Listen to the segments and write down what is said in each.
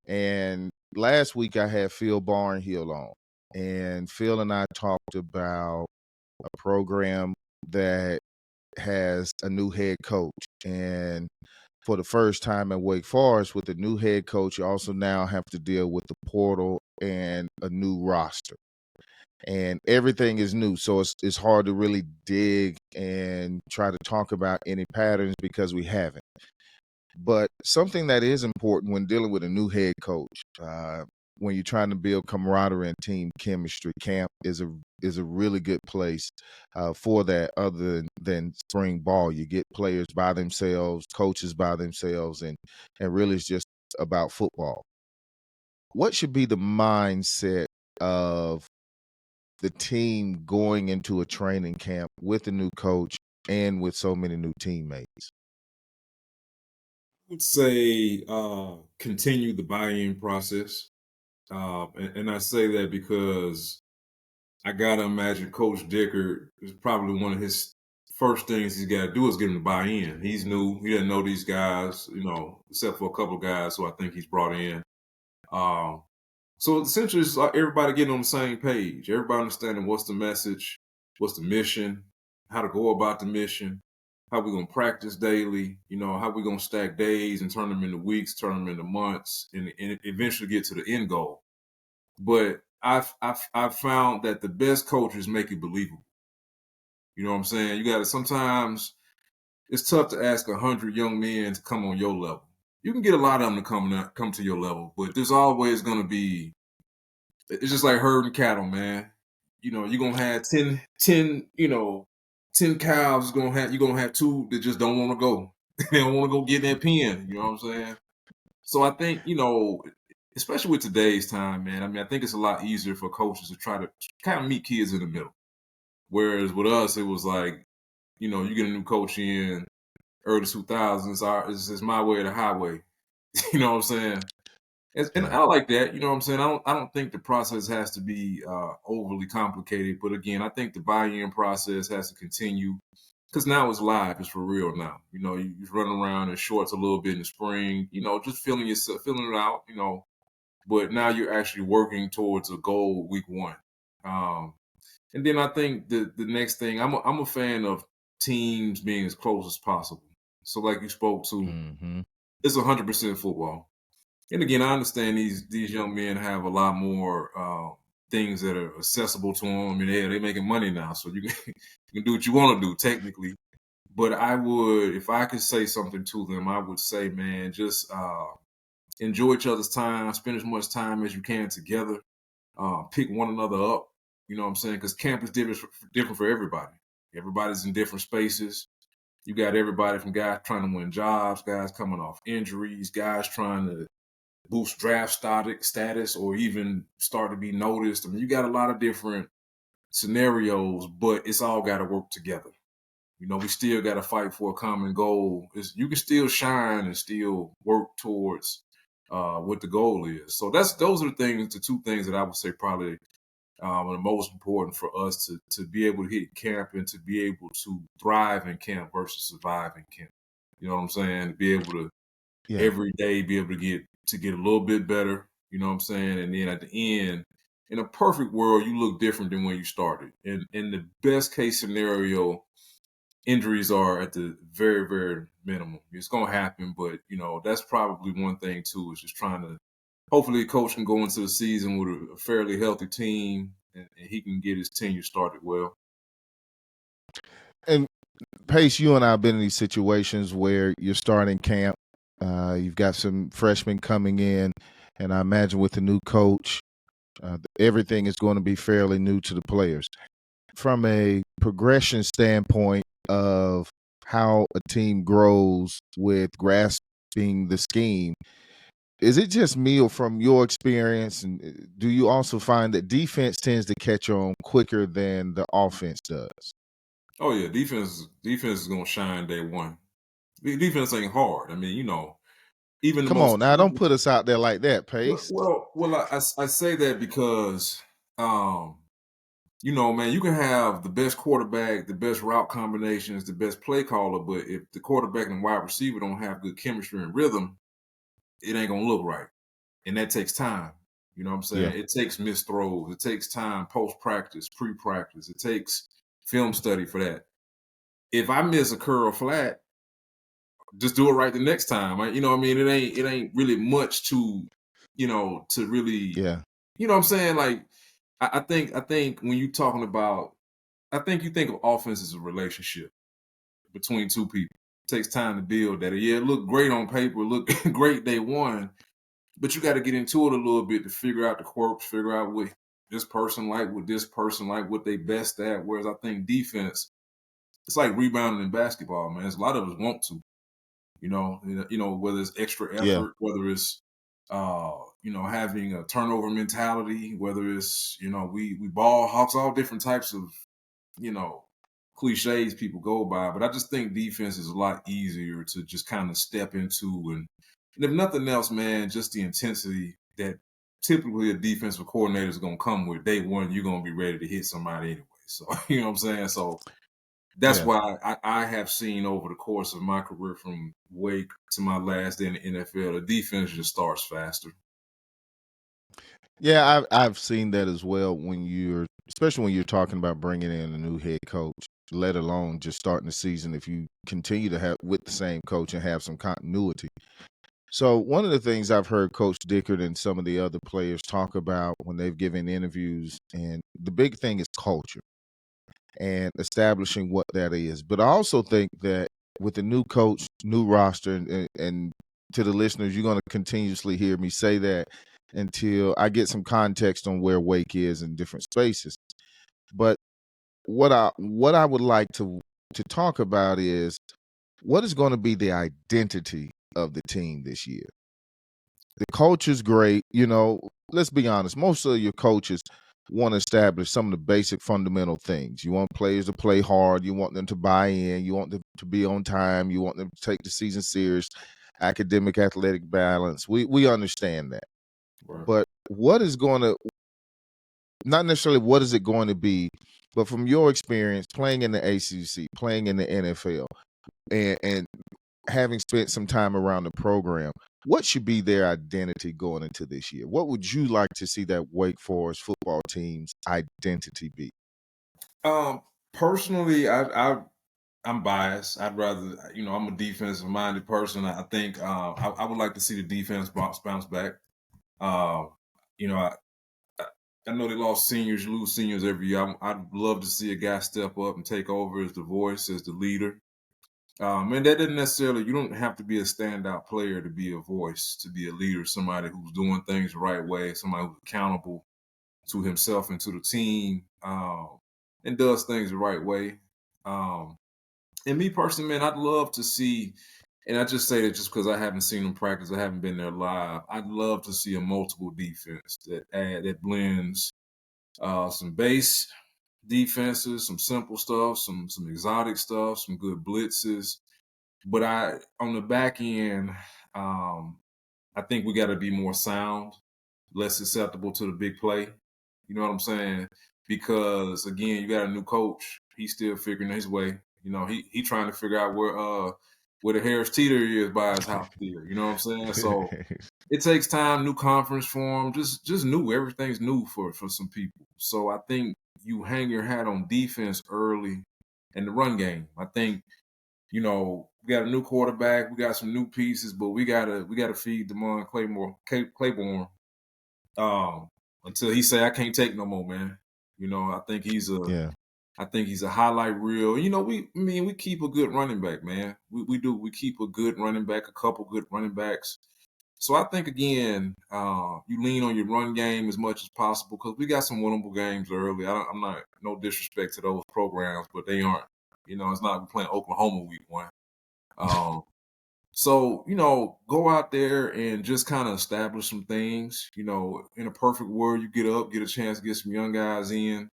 And last week I had Phil Barnhill on, and Phil and I talked about a program that has a new head coach. And for the first time at Wake Forest, with the new head coach, you also now have to deal with the portal and a new roster. And everything is new. So it's hard to really dig and try to talk about any patterns because we haven't. But something that is important when dealing with a new head coach, when you're trying to build camaraderie and team chemistry, camp is a really good place for that. Other than spring ball, you get players by themselves, coaches by themselves, and really it's just about football. What should be the mindset of the team going into a training camp with a new coach and with so many new teammates? Would say continue the buy-in process, and I say that because I gotta imagine Coach Dicker is probably one of his first things he's got to do is get him to buy in. He's new; he doesn't know these guys, except for a couple of guys who I think he's brought in. Um, so essentially, it's like everybody getting on the same page, everybody understanding what's the message, what's the mission, how to go about the mission, how we gonna practice daily, how we gonna stack days and turn them into weeks, turn them into months, and eventually get to the end goal. But I've found that the best coaches make it believable. You know what I'm saying? You got to sometimes it's tough to ask 100 young men to come on your level. You can get a lot of them to come to your level, but there's always going to be. It's just like herding cattle, man. You're gonna have 10 cows. You're gonna have two that just don't want to go. They don't want to go get in that pen. You know what I'm saying? So I think, especially with today's time, man, I mean, I think it's a lot easier for coaches to try to kind of meet kids in the middle. Whereas with us, it was like, you get a new coach in early 2000s, it's my way or the highway. You know what I'm saying? And Yeah. I like that. You know what I'm saying? I don't think the process has to be overly complicated. But again, I think the buy-in process has to continue because now it's live. It's for real now. You run around in shorts a little bit in the spring, just feeling yourself, feeling it out, but now you're actually working towards a goal week one. Um, and then I think the next thing, I'm a fan of teams being as close as possible. So like you spoke to, Hmm. it's 100% football. And again, I understand these young men have a lot more things that are accessible to them. I mean, they're making money now, so you can you can do what you want to do technically. But I would, if I could say something to them, I would say, man, just enjoy each other's time, spend as much time as you can together, pick one another up. You know what I'm saying? Because camp is different for everybody. Everybody's in different spaces. You got everybody from guys trying to win jobs, guys coming off injuries, guys trying to boost draft status or even start to be noticed. I mean, you got a lot of different scenarios, but it's all got to work together. We still got to fight for a common goal. You can still shine and still work towards what the goal is. So those are the two things that I would say probably are the most important for us to be able to hit camp and to be able to thrive in camp versus survive in camp. You know what I'm saying? To be able to Yeah. every day be able to get a little bit better, you know what I'm saying? And then at the end, in a perfect world, you look different than when you started. And in the best case scenario, injuries are at the very, very minimum. It's gonna happen, but that's probably one thing too, is just trying to hopefully the coach can go into the season with a fairly healthy team and he can get his tenure started well. And Pace, you and I have been in these situations where you're starting camp. You've got some freshmen coming in, and I imagine with the new coach, everything is going to be fairly new to the players. From a progression standpoint of how a team grows with grasping the scheme, is it just me, or from your experience, and do you also find that defense tends to catch on quicker than the offense does? Oh yeah, defense is gonna shine day one. Defense ain't hard. I mean, even the Come most on now, don't put us out there like that, Pace. I say that because, um, man, you can have the best quarterback, the best route combinations, the best play caller, but if the quarterback and wide receiver don't have good chemistry and rhythm, it ain't gonna look right. and that takes time. You know what I'm Yeah. saying? It takes missed throws. It takes time post practice, pre practice. It takes film study for that. If I miss a curl flat, just do it right the next time. You know what I mean? It ain't really much to, to really, Yeah. you know what I'm saying? Like I think when you're talking about, I think you think of offense as a relationship between two people. It takes time to build that. Yeah, it looked great on paper, look great day one, but you got to get into it a little bit to figure out the quirks, figure out what this person like, what this person like, what they best at. Whereas I think defense, it's like rebounding in basketball, man. It's a lot of us want to, whether it's extra Yeah. effort, whether it's having a turnover mentality, whether it's, we ball hawks, all different types of, you know, cliches people go by. But I just think defense is a lot easier to just kind of step into, and if nothing else, man, just the intensity that typically a defensive coordinator is gonna come with day one, you're gonna be ready to hit somebody anyway. So you know what I'm saying? So that's Yeah. why I have seen over the course of my career from Wake to my last day in the NFL, the defense just starts faster. Yeah, I've seen that as well when especially when you're talking about bringing in a new head coach, let alone just starting the season if you continue to have with the same coach and have some continuity. So one of the things I've heard Coach Dickert and some of the other players talk about when they've given interviews, and the big thing is culture and establishing what that is. But I also think that with the new coach, new roster, and to the listeners, you're going to continuously hear me say that until I get some context on where Wake is in different spaces. But what I would like to talk about is what is going to be the identity of the team this year. The culture's great. Let's be honest. Most of your coaches want to establish some of the basic fundamental things. You want players to play hard. You want them to buy in. You want them to be on time. You want them to take the season serious. Academic, athletic balance. We understand that. Right. But what is going to, not necessarily what is it going to be, but from your experience playing in the ACC, playing in the NFL, and having spent some time around the program, what should be their identity going into this year? What would you like to see that Wake Forest football team's identity be? Um, Personally, I'm biased. I'd rather, I'm a defensive minded person. I think I would like to see the defense bounce back. Uh, you know, I, I I know they lost seniors, you lose seniors every year. I'd love to see a guy step up and take over as the voice, as the leader. And that doesn't necessarily, you don't have to be a standout player to be a voice, to be a leader, somebody who's doing things the right way, somebody who's accountable to himself and to the team, and does things the right way. Um, and me personally, man, I'd love to see, and I just say that just because I haven't seen them practice, I haven't been there live. I'd love to see a multiple defense that blends some base defenses, some simple stuff, some exotic stuff, some good blitzes. But on the back end, um, I think we got to be more sound, less susceptible to the big play. You know what I'm saying? Because again, you got a new coach. He's still figuring his way. He trying to figure out where the Harris Teeter is by his house here. You know what I'm saying? So it takes time, new conference for him, just new. Everything's new for some people. So I think you hang your hat on defense early and the run game. I think we got a new quarterback, we got some new pieces, but we gotta feed Demond Claiborne um, until he say I can't take no more, man. I think he's a Yeah, I think he's a highlight reel. We keep a good running back, man. We do. We keep a good running back, a couple good running backs. So I think again, you lean on your run game as much as possible because we got some winnable games early. I'm not no disrespect to those programs, but they aren't. It's not we're playing Oklahoma week one. Um, so, go out there and just kind of establish some things. In a perfect world, you get up, get a chance to get some young guys in.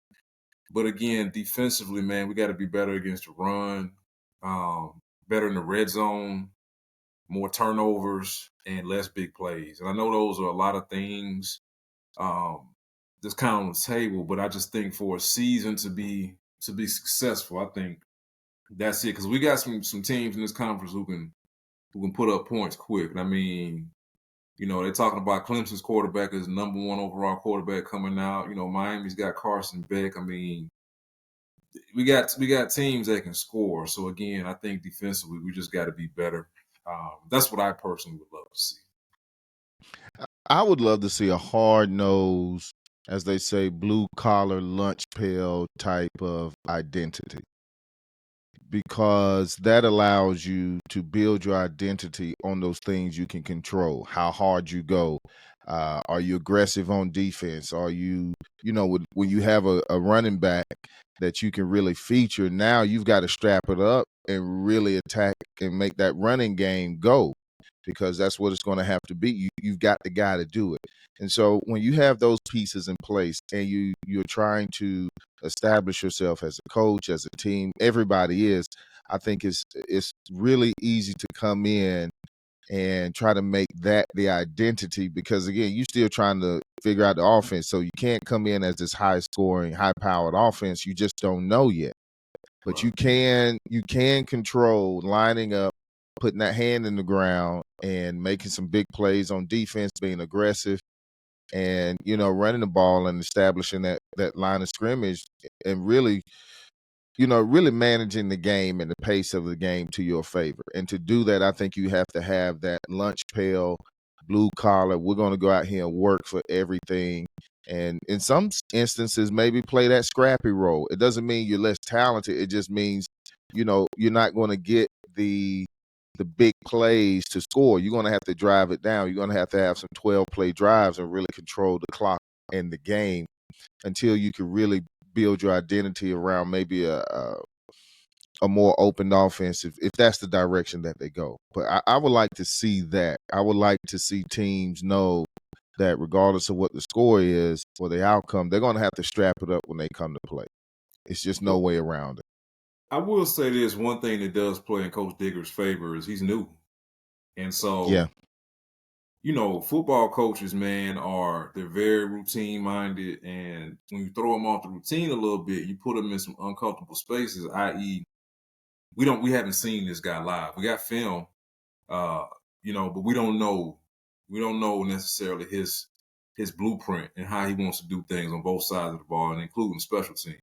But again, defensively, man, we got to be better against the run, better in the red zone, more turnovers, and less big plays. And I know those are a lot of things um, that's kind of on the table, but I just think for a season to be successful, I think that's it. Because we got some teams in this conference who can put up points quick. And I mean, You know, they're talking about Clemson's quarterback as #1 overall quarterback coming out. You know, Miami's got Carson Beck. I mean, we got teams that can score. So again, I think defensively we just got to be better. That's what I personally would love to see. I would love to see a hard nosed, as they say, blue collar lunch pail type of identity, because that allows you to build your identity on those things you can control. How hard you go. Are you aggressive on defense? Are you, when you have a running back that you can really feature, now you've got to strap it up and really attack and make that running game go, because that's what it's going to have to be. You've got the guy to do it. And so when you have those pieces in place and you're trying to establish yourself as a coach, as a team, everybody is, I think it's really easy to come in and try to make that the identity, because again, you're still trying to figure out the offense. So you can't come in as this high scoring, high powered offense. You just don't know yet. But Right. you can control lining up, putting that hand in the ground and making some big plays on defense, being aggressive, and running the ball and establishing that line of scrimmage, and really managing the game and the pace of the game to your favor. And to do that, I think you have to have that lunch pail, blue collar. We're going to go out here and work for everything. And in some instances, maybe play that scrappy role. It doesn't mean you're less talented. It just means, you're not going to get the big plays to score. You're going to have to drive it down. You're going to have some 12 play drives and really control the clock and the game until you can really build your identity around maybe a more open offense, if that's the direction that they go. But I would like to see that. I would like to see teams know that regardless of what the score is or the outcome, they're going to have to strap it up when they come to play. It's just no Well, way around it. I will say this one thing that does play in Coach Digger's favor is he's new. And Yeah. so, football coaches, man, they're very routine minded. And when you throw them off the routine a little bit, you put them in some uncomfortable spaces, i.e., we haven't seen this guy live. We got film, uh, but we don't know necessarily his blueprint and how he wants to do things on both sides of the ball and including special teams.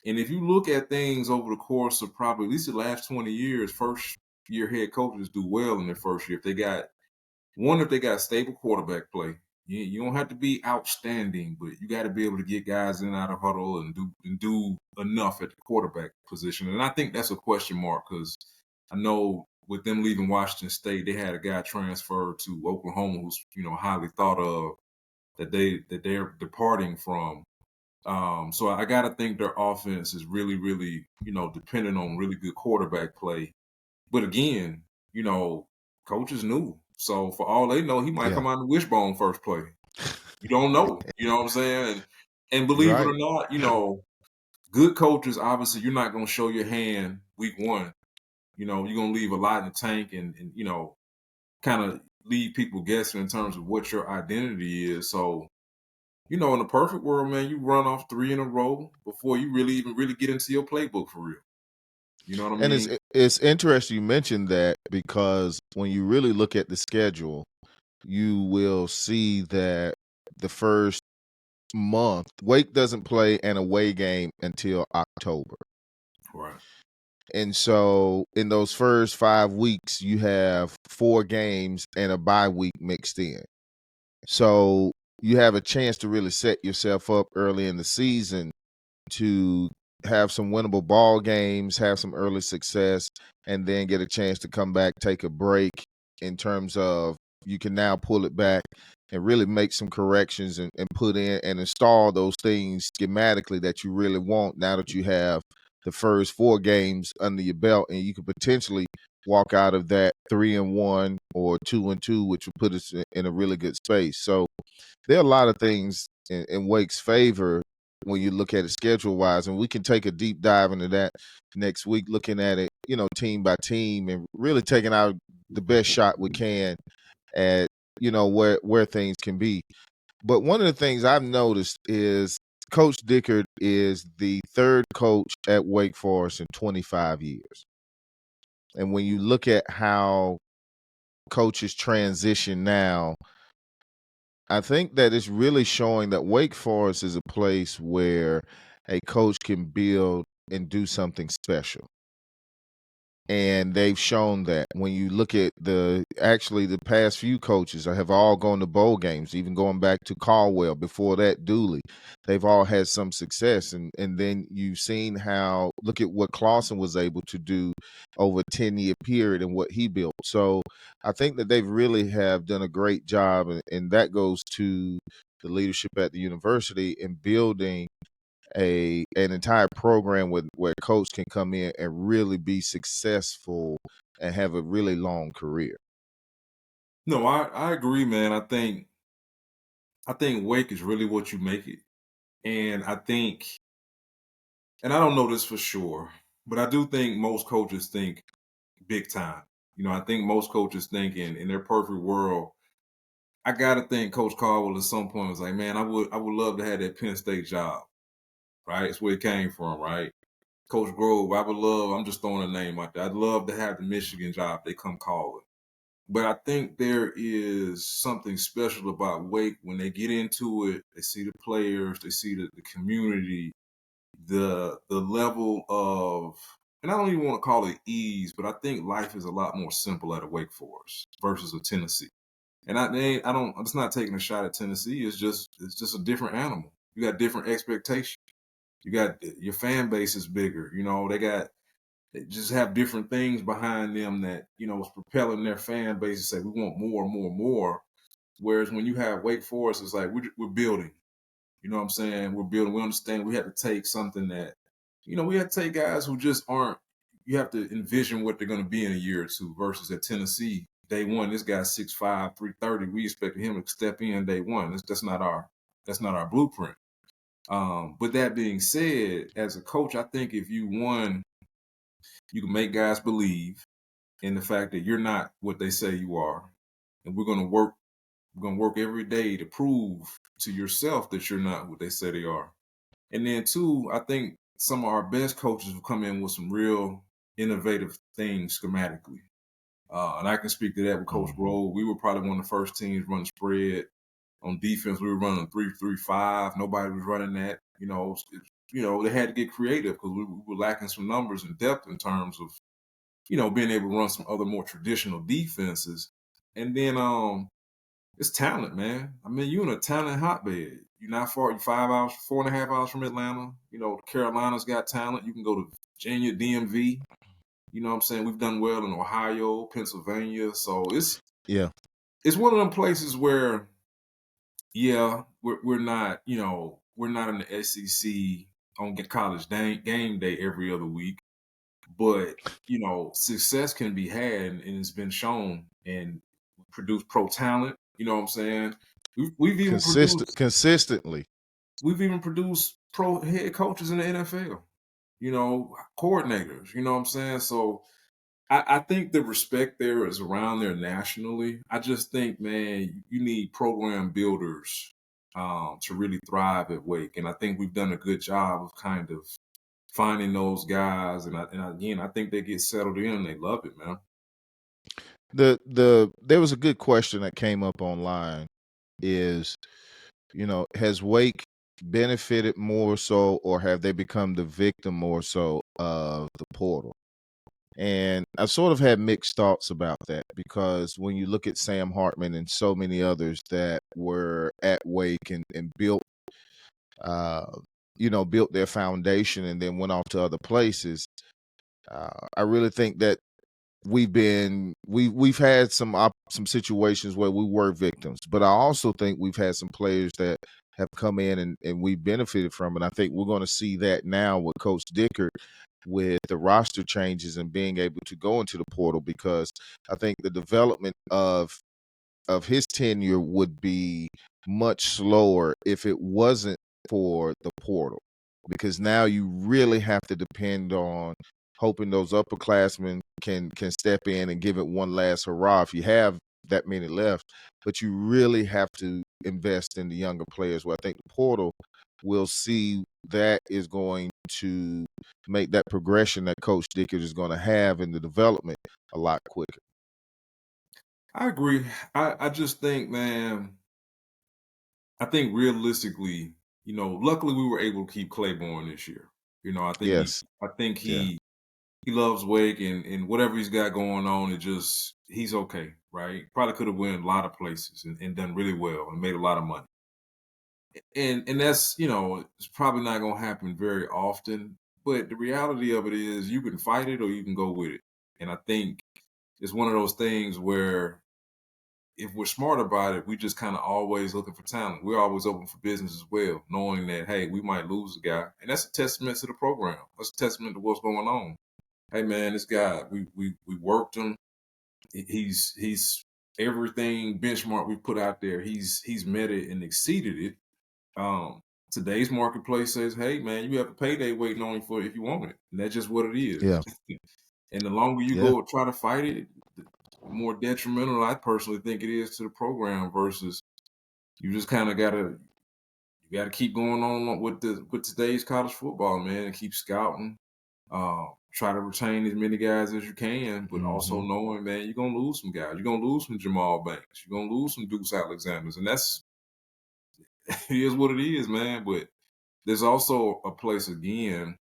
And if you look at things over the course of probably at least the last 20 years, first year head coaches do well in their first year. If they got stable quarterback play, you don't have to be outstanding, but you got to be able to get guys in and out of huddle and do enough at the quarterback position. And I think that's a question mark, because I know with them leaving Washington State, they had a guy transfer to Oklahoma who's highly thought of, that they're departing from. So I got to think their offense is really, really, dependent on really good quarterback play. But again, you know, coach is new. So for all they know, he might Yeah. come out in the wishbone first play. You don't know. You know what I'm saying? And You're believe it right. or not, good coaches, obviously, you're not going to show your hand week one. You're going to leave a lot in the tank and kind of leave people guessing in terms of what your identity is. So, in the perfect world, man, you run off 3 in a row before you really even really get into your playbook for real. You know what I And mean? it's interesting you mentioned that, because when you really look at the schedule, you will see that the first month, Wake doesn't play an away game until October. Right. And so in those first 5 weeks, you have 4 games and a bye week mixed in. So you have a chance to really set yourself up early in the season to have some winnable ball games, have some early success, and then get a chance to come back, take a break, in terms of you can now pull it back and really make some corrections and put in and install those things schematically that you really want, now that you have the first 4 games under your belt, and you could potentially walk out of that 3-1 or 2-2, which would put us in a really good space. So there are a lot of things in Wake's favor when you look at it schedule wise, and we can take a deep dive into that next week, looking at it, team by team, and really taking out the best shot we can at where things can be. But one of the things I've noticed is Coach Dickert is the third coach at Wake Forest in 25 years. And when you look at how coaches transition now, I think that it's really showing that Wake Forest is a place where a coach can build and do something special. And they've shown that when you look at the past few coaches have all gone to bowl games, even going back to Caldwell, before that Dooley, they've all had some success. And then you've seen how, look at what Clawson was able to do over a 10-year period and what he built. So I think that they really have done a great job, and that goes to the leadership at the university in building an entire program where coach can come in and really be successful and have a really long career. No, I agree, man. I think Wake is really what you make it. And I think, and I don't know this for sure, but I do think most coaches think big time. I think most coaches think in their perfect world. I gotta think Coach Caldwell at some point was like, man, I would love to have that Penn State job. Right? It's where it came from, right? Coach Grove, I would love, I'm just throwing a name out there. I'd love to have the Michigan job they come call it. But I think there is something special about Wake when they get into it. They see the players, they see the community, the level of, and I don't even want to call it ease, but I think life is a lot more simple at a Wake Forest versus a Tennessee. And I don't. I'm just not taking a shot at Tennessee. It's just a different animal. You got different expectations. You got your fan base is bigger. They just have different things behind them that is propelling their fan base to say we want more and more and more. Whereas when you have Wake Forest, it's like we're building. You know what I'm saying? We're building. We understand we have to take something that we have to take guys who just aren't. You have to envision what they're going to be in a year or two. Versus at Tennessee, day one, this guy's 6'5", 330. We expect him to step in day one. That's not our blueprint. But that being said, as a coach, I think if you won, you can make guys believe in the fact that you're not what they say you are, and we're going to work. We're going to work every day to prove to yourself that you're not what they say they are. And then two, I think some of our best coaches have come in with some real innovative things schematically. And I can speak to that with Coach Grove. We were probably one of the first teams running spread. On defense, we were running 3-3-5. Nobody was running that. They had to get creative because we were lacking some numbers and depth in terms of, being able to run some other more traditional defenses. And then it's talent, man. I mean, you're in a talent hotbed. You're not far. You're 5 hours, 4.5 hours from Atlanta. Carolina's got talent. You can go to Virginia, DMV. You know what I'm saying? We've done well in Ohio, Pennsylvania. So Yeah. it's one of them places where, yeah, we're not, we're not in the SEC on college game day every other week. But, success can be had and it's been shown and produce pro talent. You know what I'm saying? We've even produced Consistently. we've even produced pro head coaches in the NFL, coordinators, you know what I'm saying? So I think the respect there is around there nationally. I just think, man, you need program builders to really thrive at Wake. And I think we've done a good job of kind of finding those guys. And again, I think they get settled in and they love it, man. There was a good question that came up online is, has Wake benefited more so, or have they become the victim more so of the portal? And I sort of had mixed thoughts about that because when you look at Sam Hartman and so many others that were at Wake and built, uh, built their foundation and then went off to other places, I really think that we've had some situations where we were victims, but I also think we've had some players that have come in and we benefited from it. I think we're going to see that now with Coach Dickert with the roster changes and being able to go into the portal, because I think the development of his tenure would be much slower if it wasn't for the portal, because now you really have to depend on hoping those upperclassmen can step in and give it one last hurrah if you have that many left. But you really have to invest in the younger players. Where I think the portal will see that is going to make that progression that Coach Dickert is going to have in the development a lot quicker. I agree. I just think, man, I think realistically, luckily we were able to keep Claiborne this year. I think he Yes. I think Yeah. he loves Wake and whatever he's got going on, he's okay, right? Probably could have went a lot of places and done really well and made a lot of money. And that's, it's probably not gonna happen very often. But the reality of it is you can fight it or you can go with it. And I think it's one of those things where if we're smart about it, we just kind of always looking for talent. We're always open for business as well, knowing that hey, we might lose a guy, and that's a testament to the program. That's a testament to what's going on. Hey man, this guy, we worked him. He's everything benchmark we put out there. He's met it and exceeded it. Um, Today's marketplace says, hey man, you have a payday waiting on you for if you want it, and that's just what it is. Yeah. And the longer you Yeah. go try to fight it, the more detrimental I personally think it is to the program versus you just kind of gotta keep going on with today's college football, man, and keep scouting. Try to retain as many guys as you can, but also Hmm. knowing, man, you're gonna lose some guys. You're gonna lose some Jamal Banks. You're gonna lose some Deuce Alexanders, and that's it is what it is, man. But there's also a place again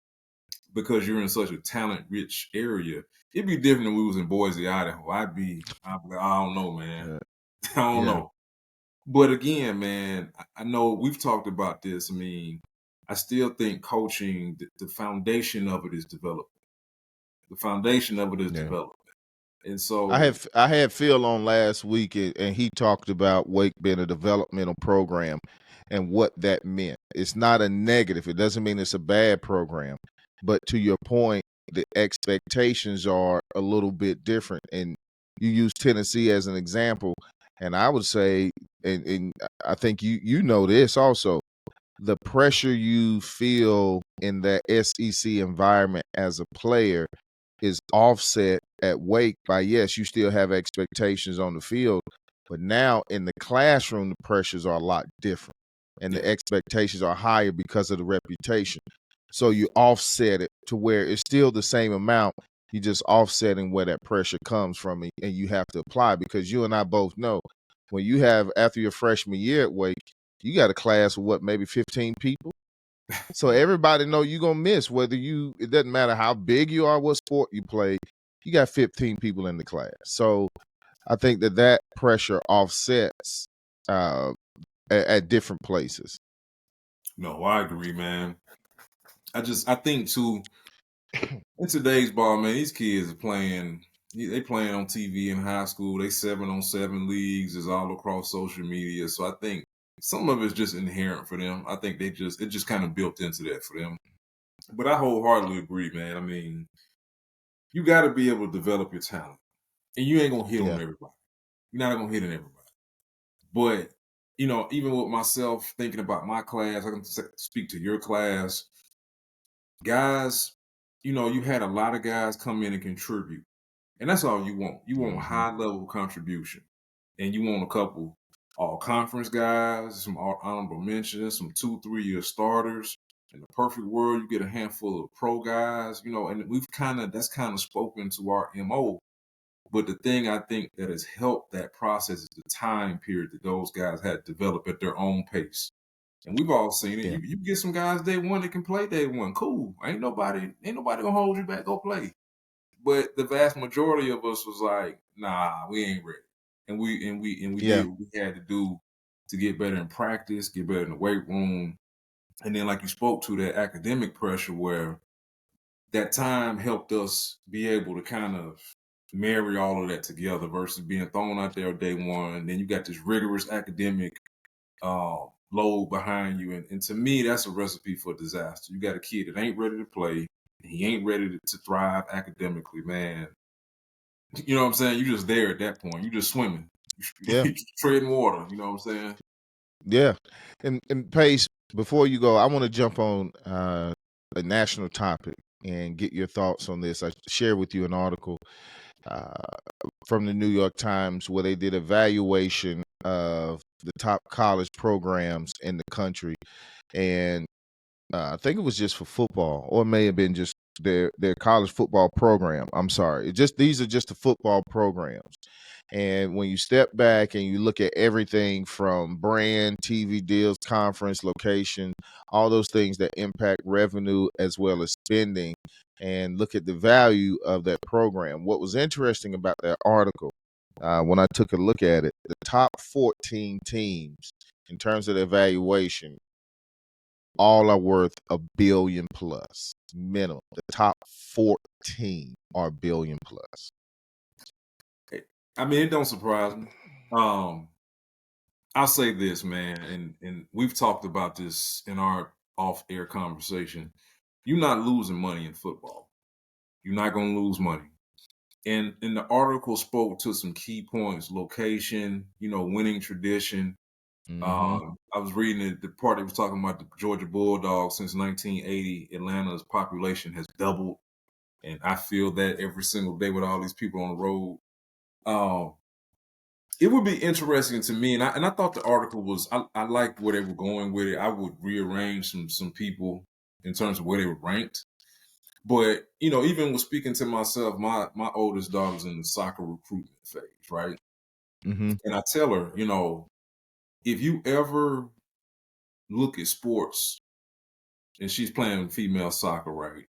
because you're in such a talent rich area. It'd be different if we was in Boise, Idaho. I'd be like, I don't know, man. Yeah. I don't Yeah. know. But again, man, I know we've talked about this. I mean, I still think coaching, the foundation of it is development. The foundation of it is Yeah. development. And I so, had I had Phil on last week, and he talked about Wake being a developmental program and what that meant. It's not a negative. It doesn't mean it's a bad program, but to your point, the expectations are a little bit different. And you use Tennessee as an example, and I would say, and I think you know this also, the pressure you feel in that SEC environment as a player is offset at Wake by yes, you still have expectations on the field, but now in the classroom the pressures are a lot different and the yeah, expectations are higher because of the reputation. So you offset it to where it's still the same amount. You just offsetting where that pressure comes from and you have to apply because you and I both know when you have after your freshman year at Wake, you got a class of what, maybe 15 people? So yeah. everybody know you're gonna miss whether it doesn't matter how big you are, what sport you play, you got 15 people in the class. So I think that pressure offsets uh, at different places. No, I agree, man. I think too, in today's ball, man, these kids are playing. They playing on TV in high school. They 7-on-7 leagues is all across social media. So I think some of it's just inherent for them. I think it just kind of built into that for them. But I wholeheartedly agree, man. I mean, you got to be able to develop your talent, and you ain't gonna hit on Yeah, everybody. You're not gonna hit on everybody. But even with myself thinking about my class, I can speak to your class, guys. You had a lot of guys come in and contribute. And that's all you want. You want hmm, high level contribution. And you want a couple all conference guys, some honorable mentions, some 2, 3 year starters. In the perfect world, you get a handful of pro guys, and that's kind of spoken to our MO. But the thing I think that has helped that process is the time period that those guys had to develop at their own pace. And we've all seen it. yeah, You get some guys day one that can play day one. Cool. Ain't nobody gonna hold you back. Go play. But the vast majority of us was like, nah, we ain't ready. And we yeah, did what we had to do to get better in practice, get better in the weight room. And then like you spoke to that academic pressure where that time helped us be able to kind of marry all of that together versus being thrown out there day one. Then you got this rigorous academic load behind you. And to me, that's a recipe for disaster. You got a kid that ain't ready to play. He ain't ready to thrive academically, man. You know what I'm saying? You just there at that point. You just swimming. yeah, You treading water. You know what I'm saying? yeah. And Pace, before you go, I want to jump on a national topic and get your thoughts on this. I shared with you an article uh, from the New York Times where they did evaluation of the top college programs in the country, and I think it was just for football, or it may have been just their college football program. I'm sorry, it just these are just the football programs, And when you step back and you look at everything from brand, TV deals, conference, location, all those things that impact revenue as well as spending, and look at the value of that program. What was interesting about that article, when I took a look at it, the top 14 teams in terms of the evaluation, all are worth $1 billion plus minimum. The top 14 are $1 billion plus. I mean, it don't surprise me. I'll say this, man, and we've talked about this in our off-air conversation. You're not losing money in football. You're not going to lose money. And the article spoke to some key points: location, winning tradition. Mm-hmm. I was reading the part that was talking about the Georgia Bulldogs. Since 1980, Atlanta's population has doubled, and I feel that every single day with all these people on the road. It would be interesting to me, and I thought the article was. I liked where they were going with it. I would rearrange some people in terms of where they were ranked. But even with speaking to myself, my oldest daughter's in the soccer recruitment phase, right? Mm-hmm. And I tell her, if you ever look at sports, and she's playing female soccer, right?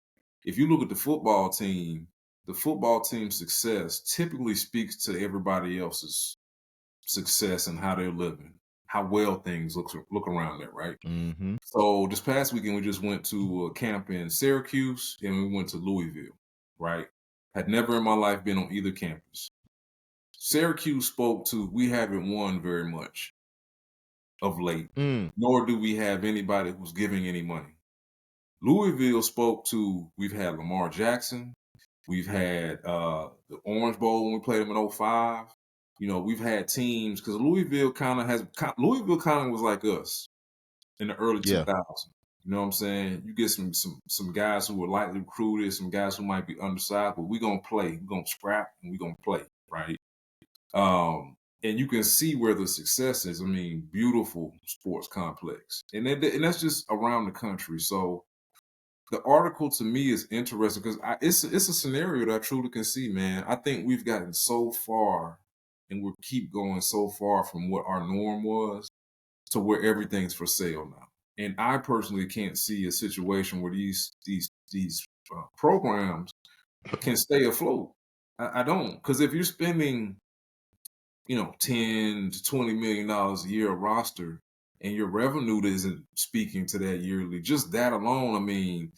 If you look at the football team's success typically speaks to everybody else's success and how they're living, how well things look around there, right? Mm-hmm. So this past weekend we just went to a camp in Syracuse and we went to Louisville, right? Had never in my life been on either campus. Syracuse spoke to we haven't won very much of late, Mm. nor do we have anybody who's giving any money. Louisville spoke to we've had Lamar Jackson, we've had the Orange Bowl when we played them in '05. We've had teams because Louisville kind of was like us in the early Yeah. 2000s. You know what I'm saying? You get some guys who were lightly recruited, some guys who might be undersized, but we're gonna play, we're gonna scrap, and we're gonna play, right? And you can see where the success is. I mean, beautiful sports complex, and that's just around the country. So the article to me is interesting because it's a scenario that I truly can see, man. I think we've gotten so far, and we keep going so far from what our norm was to where everything's for sale now. And I personally can't see a situation where these programs can stay afloat. I don't, because if you're spending 10 to $20 million a year a roster, and your revenue isn't speaking to that yearly, just that alone, I mean,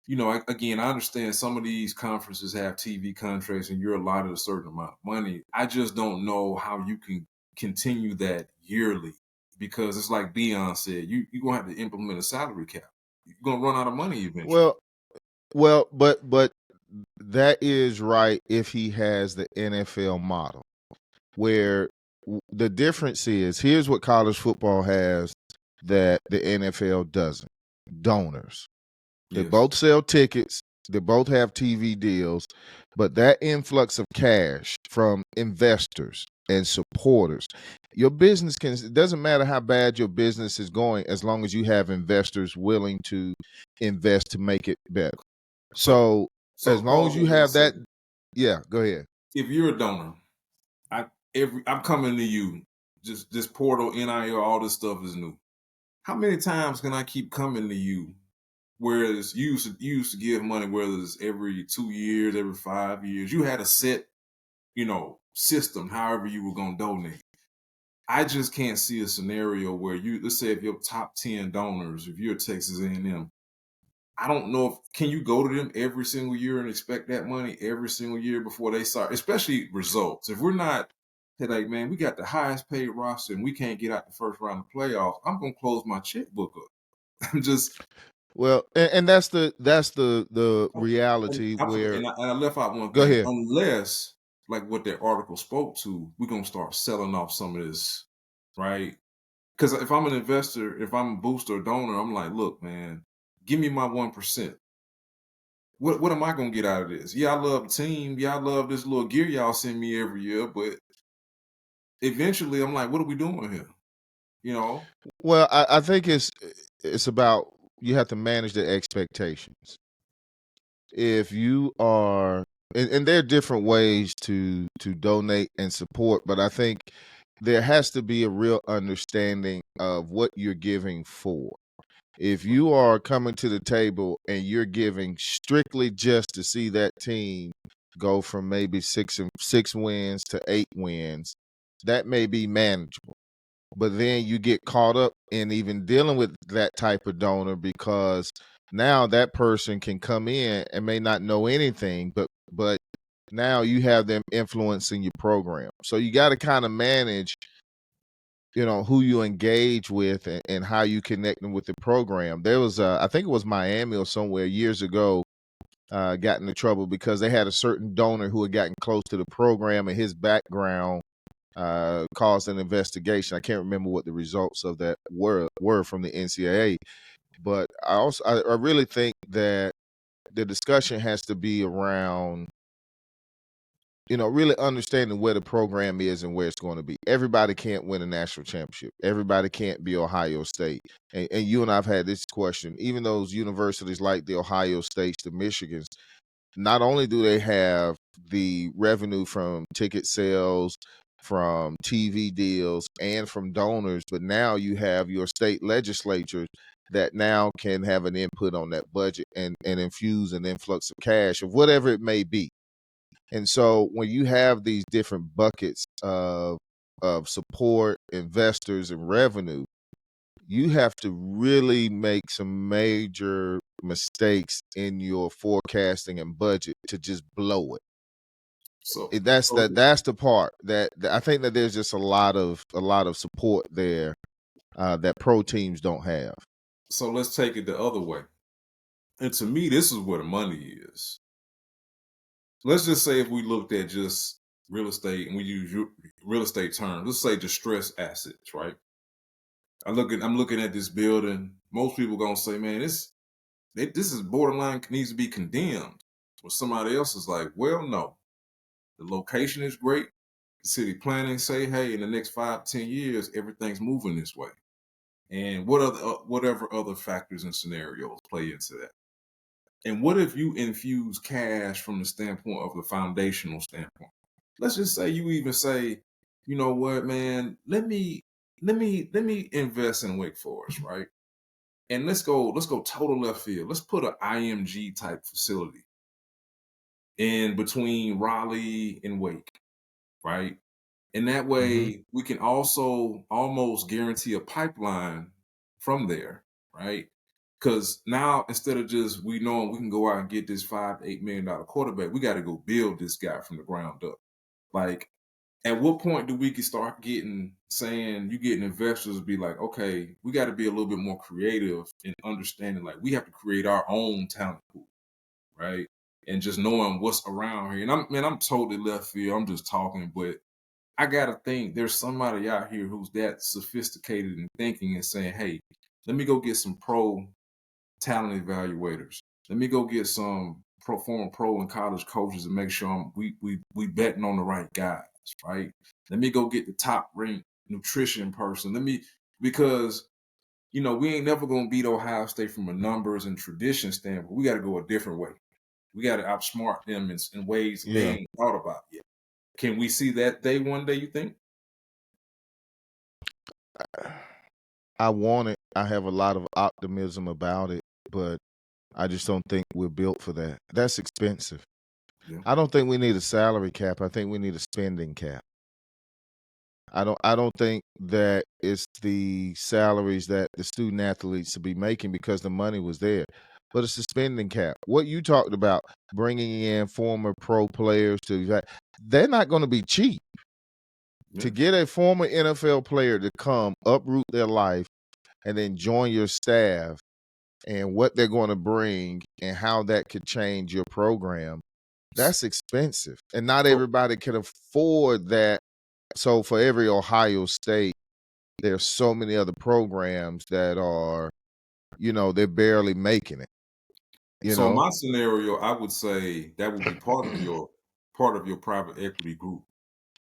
again, I understand some of these conferences have TV contracts and you're allotted a certain amount of money. I just don't know how you can continue that yearly because it's like Dion said, you're going to have to implement a salary cap. You're going to run out of money eventually. But that is right if he has the NFL model, where the difference is here's what college football has that the NFL doesn't: donors. They Yes. both sell tickets, they both have TV deals, but that influx of cash from investors and supporters, your business can, it doesn't matter how bad your business is going as long as you have investors willing to invest to make it better. So, So so as long as pause you it 1 have that, second. yeah, go ahead. If you're a donor, I'm coming to you. Just this portal, NIL, all this stuff is new. How many times can I keep coming to you? Whereas you used to give money, whether it's every 2 years, every 5 years, you had a set, system, however you were gonna donate. I just can't see a scenario where let's say if your top 10 donors, if you're Texas A&M, I don't know if can you go to them every single year and expect that money every single year before they start, especially results. If we're not they're like, man, we got the highest paid roster and we can't get out the first round of playoffs, I'm gonna close my checkbook up. I'm just Well, and that's the reality I forgot, where, and I left out one go thing. ahead. Unless, like what that article spoke to, we're gonna start selling off some of this, right? Because if I'm an investor, if I'm a booster or donor, I'm like, look, man, give me my 1%. What am I gonna get out of this? Yeah, I love the team. Yeah, I love this little gear y'all send me every year, but eventually, I'm like, what are we doing here? You know? Well, I think it's about, you have to manage the expectations. If you are and there are different ways to donate and support, but I think there has to be a real understanding of what you're giving for. If you are coming to the table and you're giving strictly just to see that team go from maybe 6 wins to 8 wins, that may be manageable. But then you get caught up in even dealing with that type of donor because now that person can come in and may not know anything, but now you have them influencing your program. So you got to kind of manage, who you engage with and how you connect them with the program. There was, I think it was Miami or somewhere years ago, got into trouble because they had a certain donor who had gotten close to the program and his background caused an investigation. I can't remember what the results of that were from the NCAA, but I really think that the discussion has to be around really understanding where the program is and where it's going to be. Everybody can't win a national championship. Everybody can't be Ohio State. And you and I've had this question. Even those universities like the Ohio States, the Michigans, not only do they have the revenue from ticket sales, from TV deals, and from donors, but now you have your state legislatures that now can have an input on that budget and infuse an influx of cash of whatever it may be. And so when you have these different buckets of support, investors, and revenue, you have to really make some major mistakes in your forecasting and budget to just blow it. So, That's the part that I think that there's just a lot of support there that pro teams don't have. so let's take it the other way. And to me, this is where the money is. Let's just say if we looked at just real estate and we use real estate terms, let's say distressed assets, right? I'm looking at this building. Most people gonna say, man, this is borderline needs to be condemned. Or somebody else is like, well, no, the location is great. The city planning say, hey, in the next 5-10 years, everything's moving this way. And whatever other factors and scenarios play into that. And what if you infuse cash from the standpoint of the foundational standpoint? Let's just say you even say, you know what, man, let me invest in Wake Forest, right? And let's go total left field. Let's put an IMG type facility in between Raleigh and Wake, right? And that Mm-hmm. way we can also almost guarantee a pipeline from there, right? Because now instead of just we know we can go out and get this $5-8 million quarterback, we got to go build this guy from the ground up. Like, at what point do we can start getting investors be like, okay, we got to be a little bit more creative in understanding, like we have to create our own talent pool, right? And just knowing what's around here. And I'm totally left field. I'm just talking, but I gotta think there's somebody out here who's that sophisticated in thinking and saying, hey, let me go get some pro talent evaluators. Let me go get some former pro and college coaches and make sure we betting on the right guys, right? Let me go get the top ranked nutrition person. Because we ain't never gonna beat Ohio State from a numbers and tradition standpoint. We got to go a different way. We got to outsmart them in ways they Yeah. ain't thought about yet. Can we see that day one day? You think? I want it. I have a lot of optimism about it, but I just don't think we're built for that. That's expensive. Yeah. I don't think we need a salary cap. I think we need a spending cap. I don't think that it's the salaries that the student athletes should be making because the money was there. But it's the spending cap. What you talked about, bringing in former pro players they're not going to be cheap. Yeah. To get a former NFL player to come uproot their life and then join your staff and what they're going to bring and how that could change your program, that's expensive. And not So, everybody can afford that. So for every Ohio State, there's so many other programs that are, they're barely making it, you so know? my scenario, I would say that would be part of your private equity group,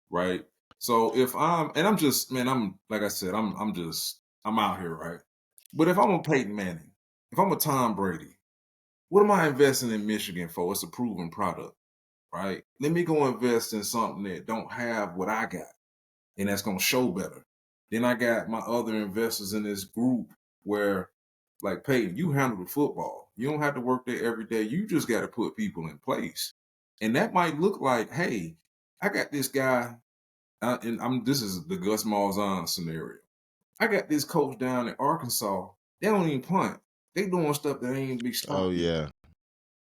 right? So if I'm just, man, I'm like I said, I'm out here, right? But if I'm a Peyton Manning, if I'm a Tom Brady, what am I investing in Michigan for? It's a proven product, right? Let me go invest in something that don't have what I got and that's gonna show better. Then I got my other investors in this group where, like Peyton, you handle the football. You don't have to work there every day. You just got to put people in place, and that might look like, hey, I got this guy, and I'm this is the Gus Malzahn scenario. I got this coach down in Arkansas. They don't even punt. They doing stuff that ain't be Oh stopped yet, yeah,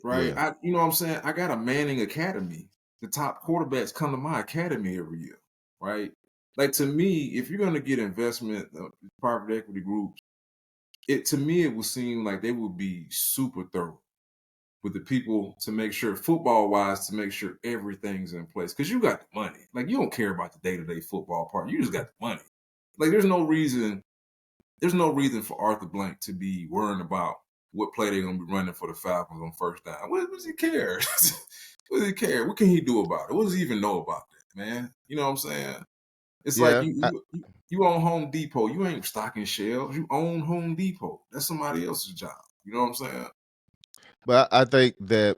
right? yeah, You know what I'm saying? I got a Manning Academy. The top quarterbacks come to my academy every year, right? Like to me, if you're going to get investment, private equity groups, it to me it would seem like they would be super thorough with the people to make sure, football wise, to make sure everything's in place. Because you got the money. Like you don't care about the day to day football part. You just got the money. Like there's no reason. There's no reason for Arthur Blank to be worrying about what play they're gonna be running for the Falcons on first down. What does he care? What does he care? What can he do about it? What does he even know about that, man? You know what I'm saying? It's like yeah. you own Home Depot. You ain't stocking shelves. You own Home Depot. That's somebody else's job. You know what I'm saying? But I think that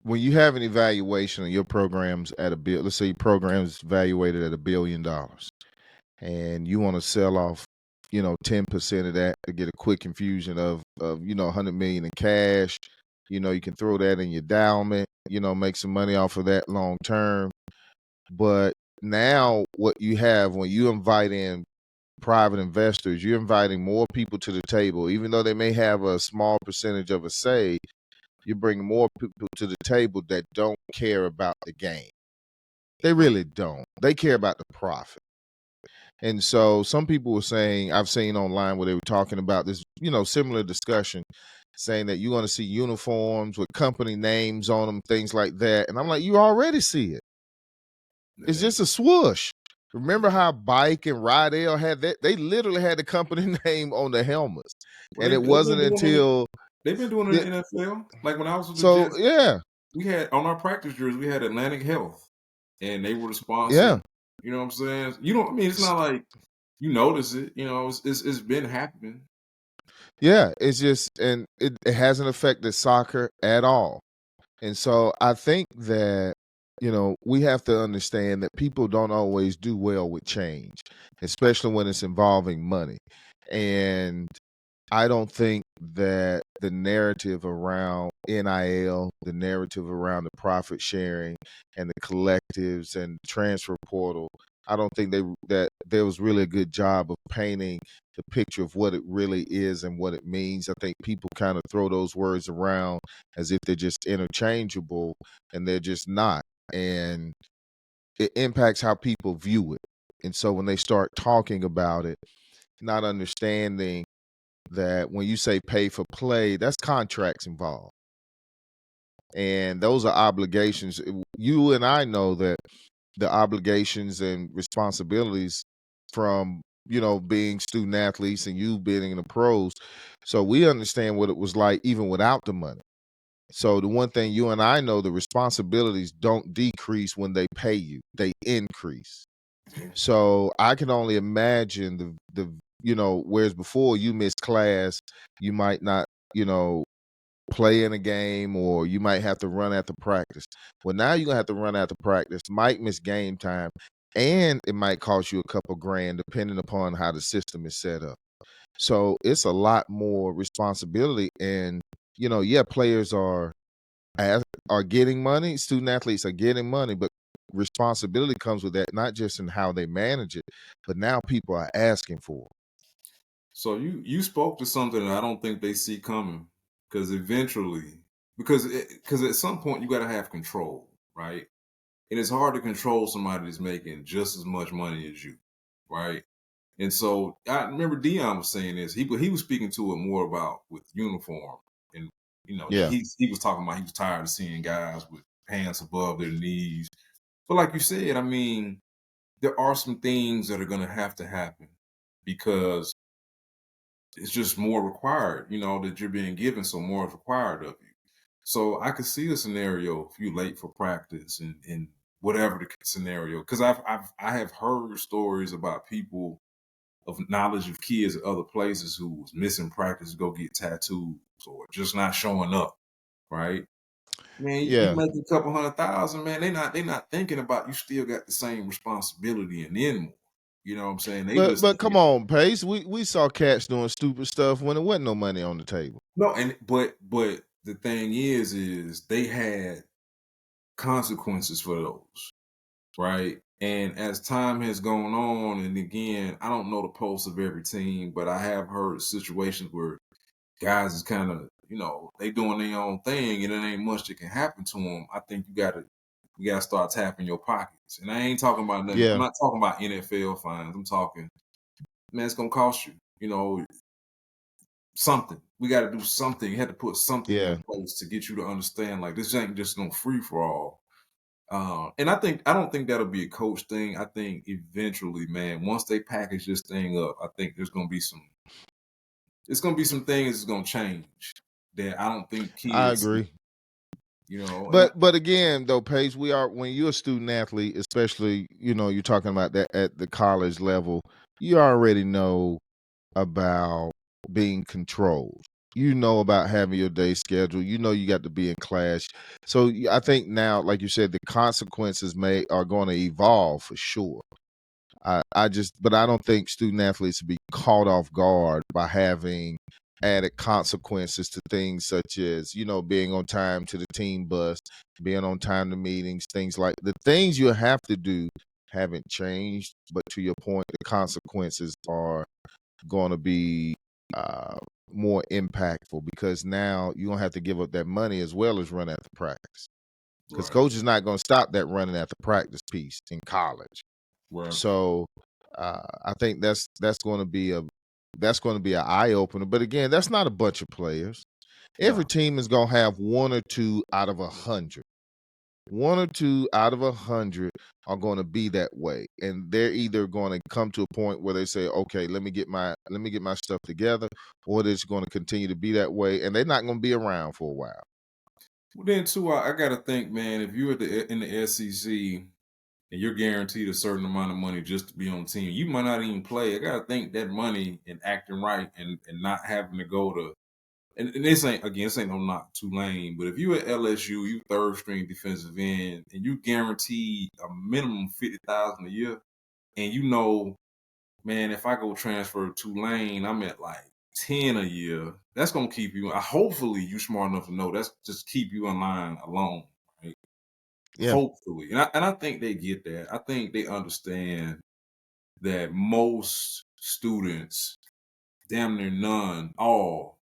when you have an evaluation of your programs at a bill, let's say your program's evaluated at $1 billion, and you want to sell off, 10% of that to get a quick infusion of 100 million in cash. You can throw that in your endowment. Make some money off of that long term. But now, what you have when you invite in private investors, you're inviting more people to the table, even though they may have a small percentage of a say. You're bringing more people to the table that don't care about the game. They really don't. They care about the profit. And so some people were saying, I've seen online where they were talking about this, similar discussion, saying that you're going to see uniforms with company names on them, things like that. And I'm like, you already see it. It's Yeah. just a swoosh. Remember how Bike and Rydell had that? They literally had the company name on the helmets. Well, And it they've been wasn't doing it. until, They've been doing it yeah, in the NFL. Like when I was with the so Jets, yeah, we had on our practice jerseys, we had Atlantic Health, and they were the sponsor. yeah. You know what I'm saying? You don't. I mean, it's not like you notice it. You know, it's been happening. Yeah, it's just, and it hasn't affected soccer at all. And so I think that, we have to understand that people don't always do well with change, especially when it's involving money. And I don't think that the narrative around NIL, the narrative around the profit sharing and the collectives and transfer portal, I don't think that there was really a good job of painting the picture of what it really is and what it means. I think people kind of throw those words around as if they're just interchangeable, and they're just not. And it impacts how people view it. And so when they start talking about it, not understanding that when you say pay for play, that's contracts involved. And those are obligations. You and I know that the obligations and responsibilities from, being student athletes and you being in the pros. So we understand what it was like even without the money. So the one thing you and I know, the responsibilities don't decrease when they pay you, they increase. So I can only imagine whereas before you missed class, you might not, play in a game, or you might have to run after practice. Well, now you're gonna have to run after practice, might miss game time, and it might cost you a couple grand depending upon how the system is set up. So it's a lot more responsibility. And, yeah, players are getting money, student athletes are getting money, but responsibility comes with that, not just in how they manage it, but now people are asking for it. So you spoke to something that I don't think they see coming, because eventually, because at some point you got to have control, right? And it's hard to control somebody that's making just as much money as you, right? And so I remember Dion was saying this. He was speaking to it more about with uniform, and Yeah. he was talking about he was tired of seeing guys with pants above their knees. But like you said, I mean, there are some things that are going to happen because it's just more required, that you're being given, so more is required of you. So I could see a scenario if you late for practice and whatever the scenario, because I have heard stories about people of knowledge of kids at other places who was missing practice to go get tattoos or just not showing up, right? Man, you Yeah. make a couple 100,000, man. They not thinking about you still got the same responsibility and then more. You know what I'm saying? They just But thinking, come on, Pace. We saw cats doing stupid stuff when there wasn't no money on the table. no, and but the thing is they had consequences for those, right? And as time has gone on, and again, I don't know the pulse of every team, but I have heard situations where guys is kind of, they doing their own thing, and it ain't much that can happen to them. I think you gotta start tapping your pockets. And I ain't talking about nothing. I'm Yeah, not talking about NFL fines. I'm talking, man, it's gonna cost you, something. We got to do something. You had to put something yeah. in place to get you to understand, like, this ain't just no free for all. And I don't think that'll be a coach thing. I think eventually, man, once they package this thing up, I think it's gonna be some things that's gonna change that I don't think I kids see, agree. and But again, though, Pace, we are when you're a student athlete, especially you're talking about that at the college level, you already know about being controlled. You know about having your day schedule. You know you got to be in class. So I think now, like you said, the consequences are going to evolve for sure. But I don't think student athletes should be caught off guard by having added consequences to things such as, being on time to the team bus, being on time to meetings, things like the things you have to do haven't changed. But to your point, the consequences are going to be uh, more impactful because now you're going to have to give up that money as well as run after practice. Because right, coach is not going to stop that running at the practice piece in college. right, So I think that's going to be an eye opener. But again, that's not a bunch of players. Every yeah. team is going to have one or two out of 100. One or two out of 100 are going to be that way, and they're either going to come to a point where they say, "Okay, let me get my stuff together," or they're just going to continue to be that way, and they're not going to be around for a while. Well, then too, I gotta think, man, if you're in the SEC and you're guaranteed a certain amount of money just to be on the team, you might not even play. I gotta think that money and acting right and not having to go to, and this ain't no knock Tulane, but if you at LSU, you third string defensive end, and you guaranteed a minimum 50,000 a year, and man, if I go transfer to Tulane, I'm at like 10 a year. That's gonna keep you. Hopefully, you smart enough to know that's just keep you in line alone. Right? Yeah, Hopefully, and I think they get that. I think they understand that most students, damn near none, all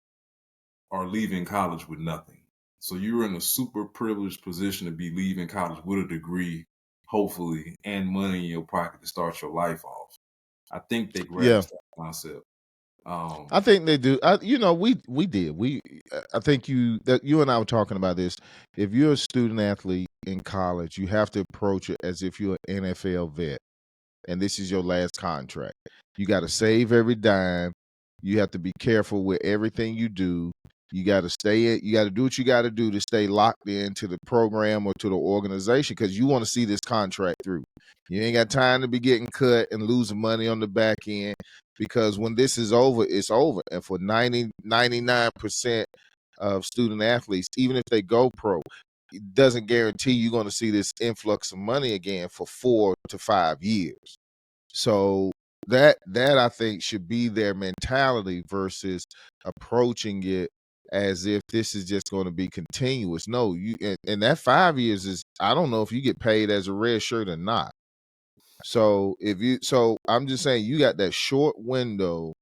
are leaving college with nothing. So you're in a super privileged position to be leaving college with a degree, hopefully, and money in your pocket to start your life off. I think they yeah. grasp that concept. Um, I think they do. We did. I think you and I were talking about this. If you're a student athlete in college, you have to approach it as if you're an NFL vet, and this is your last contract. You got to save every dime. You have to be careful with everything you do. You got to stay in. You got to do what you got to do to stay locked into the program or to the organization because you want to see this contract through. You ain't got time to be getting cut and losing money on the back end because when this is over, it's over. And for 99% of student athletes, even if they go pro, it doesn't guarantee you're going to see this influx of money again for 4 to 5 years. So that I think should be their mentality versus approaching it as if this is just going to be continuous. No, and that 5 years is I don't know if you get paid as a red shirt or not. So I'm just saying you got that short window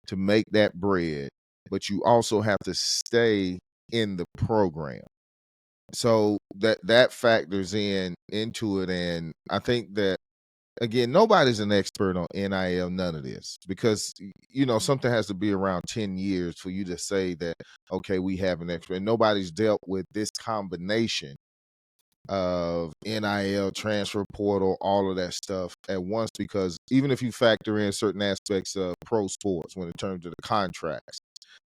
to make that bread, but you also have to stay in the program. So that factors into it, and I think that again, nobody's an expert on NIL, none of this, because something has to be around 10 years for you to say that okay, we have an expert. And nobody's dealt with this combination of NIL, transfer portal, all of that stuff at once. Because even if you factor in certain aspects of pro sports when it comes to the contracts,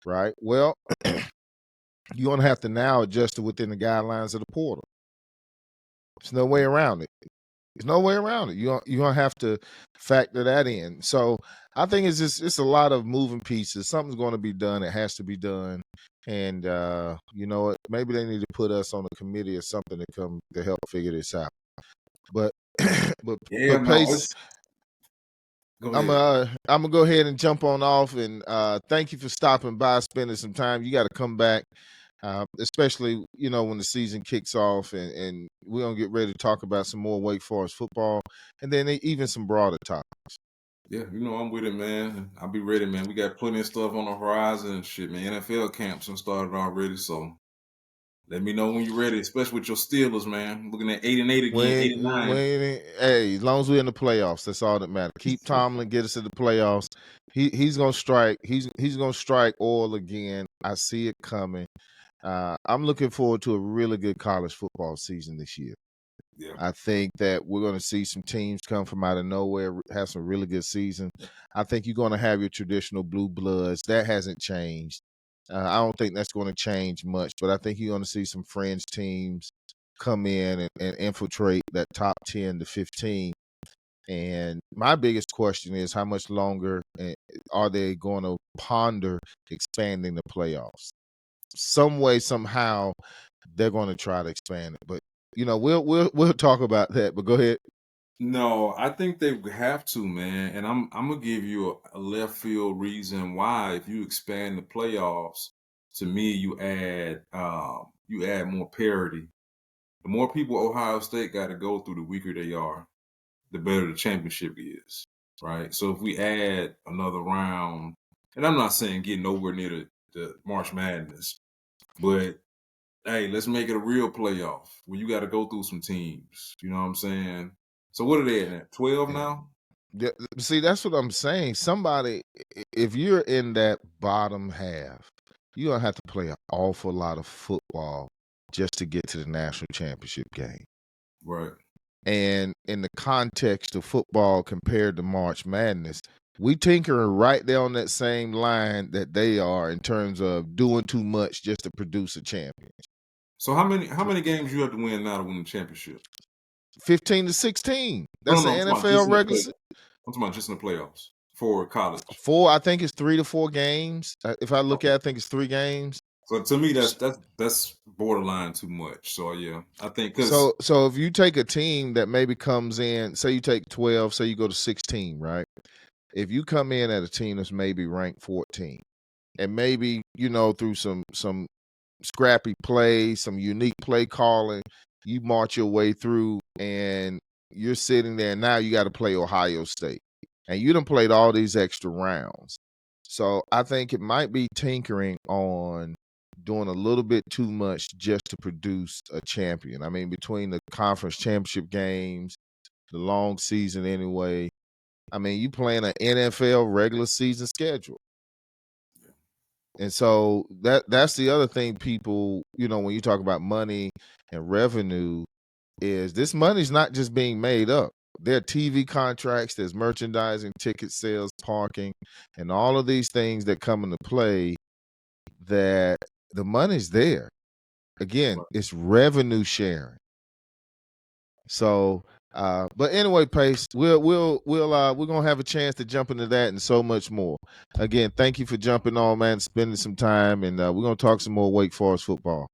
right? Well, you're gonna have to now adjust it within the guidelines of the portal. There's no way around it. There's no way around it. You're gonna have to factor that in. So I think it's a lot of moving pieces. Something's going to be done. It has to be done. And you know what? Maybe they need to put us on a committee or something to come to help figure this out. But but Yeah, but no, Pace, it's go I'm ahead. gonna go ahead and jump on off and thank you for stopping by, spending some time. You got to come back, especially when the season kicks off, and we're gonna get ready to talk about some more Wake Forest football, and then even some broader topics. Yeah, I'm with it, man. I'll be ready, man. We got plenty of stuff on the horizon and shit, man. NFL camps have started already, so let me know when you're ready, especially with your Steelers, man. Looking at 8-8 again, 8-9. Hey, as long as we're in the playoffs, that's all that matters. Keep Tomlin, get us to the playoffs. He's gonna strike. He's gonna strike oil again. I see it coming. I'm looking forward to a really good college football season this year. Yeah. I think that we're going to see some teams come from out of nowhere, have some really good seasons. I think you're going to have your traditional blue bloods. That hasn't changed. I don't think that's going to change much, but I think you're going to see some fringe teams come in and infiltrate that top 10 to 15. And my biggest question is how much longer are they going to ponder expanding the playoffs? Some way, somehow, they're going to try to expand it. But we'll talk about that. But go ahead. No, I think they have to, man. And I'm gonna give you a left field reason why. If you expand the playoffs, to me, you add more parity. The more people Ohio State got to go through, the weaker they are, the better the championship is, right? So if we add another round, and I'm not saying get nowhere near the March Madness, but hey, let's make it a real playoff where you got to go through some teams. You know what I'm saying? So what are they at? 12 now? Yeah, see, that's what I'm saying. Somebody, if you're in that bottom half, you're gonna have to play an awful lot of football just to get to the national championship game. Right. And in the context of football compared to March Madness, we tinkering right there on that same line that they are in terms of doing too much just to produce a champion. So how many games you have to win now to win the championship? 15 to 16. No, That's no, the no. NFL regular season. I'm talking about just in the playoffs for college. I think it's 3 to 4 games. If I look at it, I think it's 3 games. So to me, that's borderline too much. So yeah, I think because So if you take a team that maybe comes in, say you take 12, say you go to 16, right? If you come in at a team that's maybe ranked 14, and maybe through some scrappy play, some unique play calling, you march your way through, and you're sitting there. Now you got to play Ohio State, and you done played all these extra rounds. So I think it might be tinkering on doing a little bit too much just to produce a champion. I mean, between the conference championship games, the long season anyway. I mean, you playing an NFL regular season schedule. And so that's the other thing people, when you talk about money and revenue, is this money's not just being made up. There are TV contracts, there's merchandising, ticket sales, parking, and all of these things that come into play that the money's there. Again, it's revenue sharing. So but anyway, Pace, we're gonna have a chance to jump into that and so much more. Again, thank you for jumping on, man, spending some time, and we're gonna talk some more Wake Forest football.